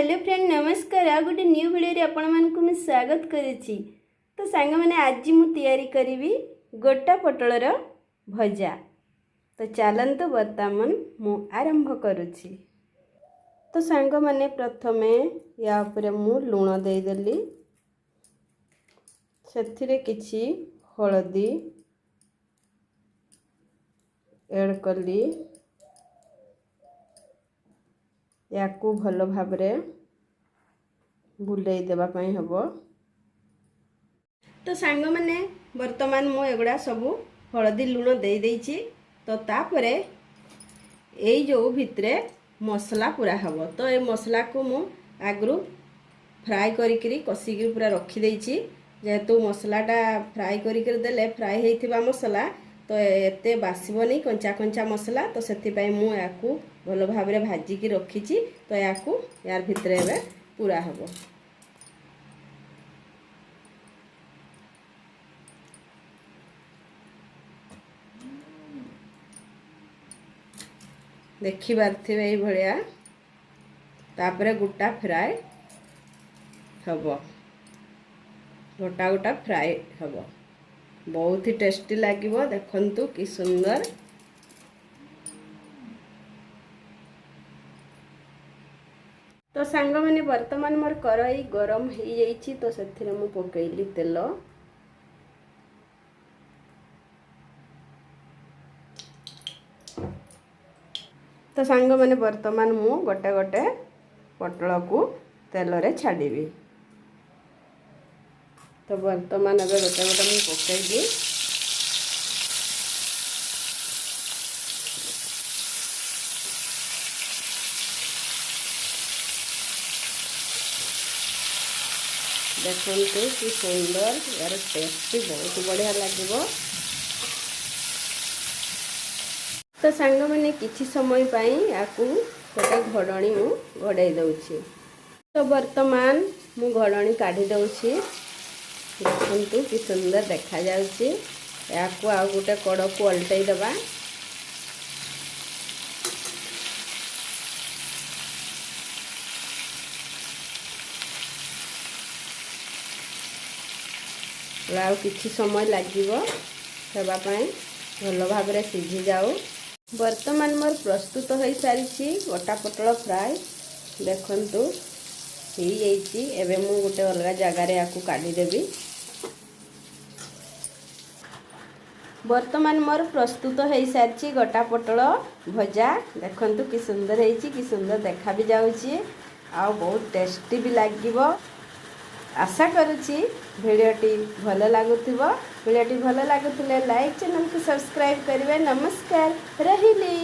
Hello friend नमस्कार आ गोटे new video आपण मानकु मैं स्वागत करिछि। तो सांग माने आज मु तैयारी करिवि गोटा पोटलर भजा। तो चलंतु वर्तमान मु आरंभ करुछि। तो सांग माने प्रथमे या ऊपर मु लूण दे देली, सेथिरे किछि हळदी ऐड कली, याकू भल भाबरे बुलाई देबा पई हबो। तो सांग माने वर्तमान मु एगुडा सबु हळदी लूण दे देइछि। तो तापरे एई जो भितरे मसला पूरा हबो। तो ए मसला को मु आगरु फ्राई करिकरी कसिकरी पूरा रखी देइछि। जेहेतु मसलाटा फ्राई करिकरी देले फ्राई हेइथिबा मसला तो एते बासिबनी कंचा कंचा मसला। तो सेति पई मु याकू भल भाबरे भाजी की रखिछि। तो याकू यार भितरे एबे पूरा हबो। देखि बारथिबे एई भलिया तापरे गोटा फ्राई हबो, गोटा गोटा फ्राई हबो, बहुत ही टेस्टी लागिवो। देखंतु कि सुंदर। तो सांग माने वर्तमान मोर कड़ाई गरम हो जाइछि। तो सेथिरे मु पकेइली तेल। तो सांग माने वर्तमान मु गोटे गोटे पटल को तेल रे छाड़ीबी। तो वर्तमान अब गोटे गोटे मु पकेइली। देखंतु कि सुंदर, यार टेस्ट बहुत बढ़िया लागिवो। तो सांग माने किछि समय पाई याकू गोटे घोड़णी मु घोड़ाई दउछि। तो वर्तमान मु घोड़णी काढी दउछि। देखंतु कि सुंदर देखा जाउछि। याकू आ गोटे कड़ को उल्टाई दबा। लाउ किछि समय लागिवो हेबा पई, भल भाबरे सिझी जाऊ। वर्तमान मोर प्रस्तुत हो सारी गोटा पोटल फ्राई। देखंतु हो जाइछि। एबे मु गोटे अलगा जगह रे याकू काढी देबी। वर्तमान मोर प्रस्तुत हो सारी गोटा पोटल भजा। देखंतु कि सुंदर होइछि, कि सुंदर देखा भी जाउछि, आ बहुत टेस्टी भी लागिवो। आशा करुछि भिडियोटी भल लागुथिबो। भिडियोटी भल लागुथिले लाइक, चैनल को सब्सक्राइब करिवे। नमस्कार रहिली।